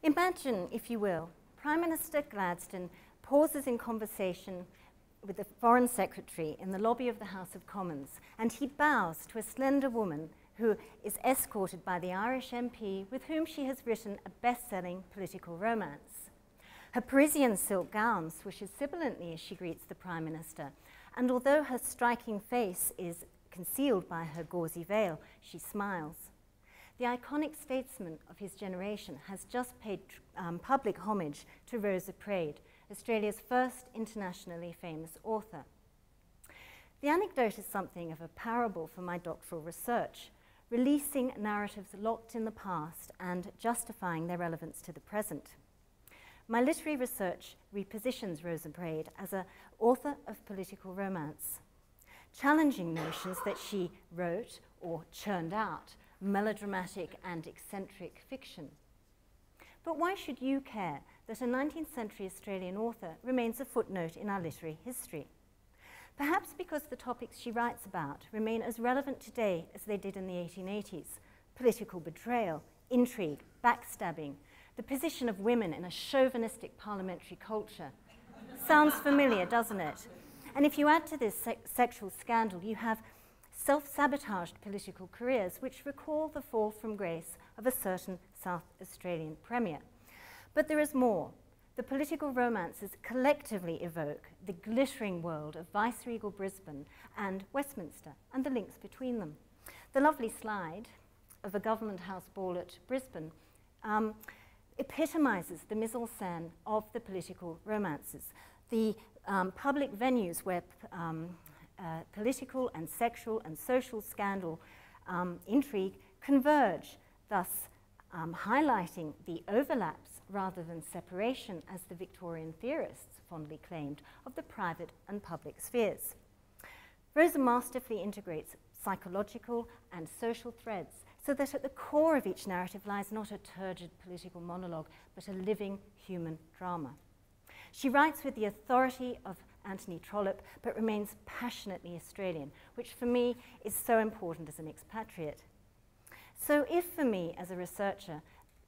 Imagine, if you will, Prime Minister Gladstone pauses in conversation with the Foreign Secretary in the lobby of the House of Commons, and he bows to a slender woman who is escorted by the Irish MP with whom she has written a best-selling political romance. Her Parisian silk gown swishes sibilantly as she greets the Prime Minister, and although her striking face is concealed by her gauzy veil, she smiles. The iconic statesman of his generation has just paid public homage to Rosa Praed, Australia's first internationally famous author. The anecdote is something of a parable for my doctoral research, releasing narratives locked in the past and justifying their relevance to the present. My literary research repositions Rosa Praed as an author of political romance, challenging notions that she wrote or churned out melodramatic and eccentric fiction. But why should you care that a 19th century Australian author remains a footnote in our literary history? Perhaps because the topics she writes about remain as relevant today as they did in the 1880s. Political betrayal, intrigue, backstabbing, the position of women in a chauvinistic parliamentary culture. Sounds familiar, doesn't it? And if you add to this sexual scandal, you have self-sabotaged political careers which recall the fall from grace of a certain South Australian premier. But there is more. The political romances collectively evoke the glittering world of viceregal Brisbane and Westminster and the links between them. The lovely slide of a Government House ball at Brisbane epitomises the mise-en-scène of the political romances, the public venues where political and sexual and social scandal intrigue converge, thus highlighting the overlaps rather than separation, as the Victorian theorists fondly claimed, of the private and public spheres. Rosa masterfully integrates psychological and social threads so that at the core of each narrative lies not a turgid political monologue, but a living human drama. She writes with the authority of Anthony Trollope, but remains passionately Australian, which for me is so important as an expatriate. So if for me as a researcher,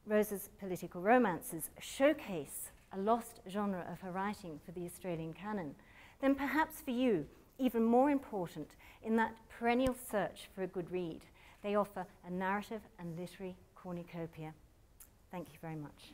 Rosa's political romances showcase a lost genre of her writing for the Australian canon, then perhaps for you, even more important, in that perennial search for a good read, they offer a narrative and literary cornucopia. Thank you very much.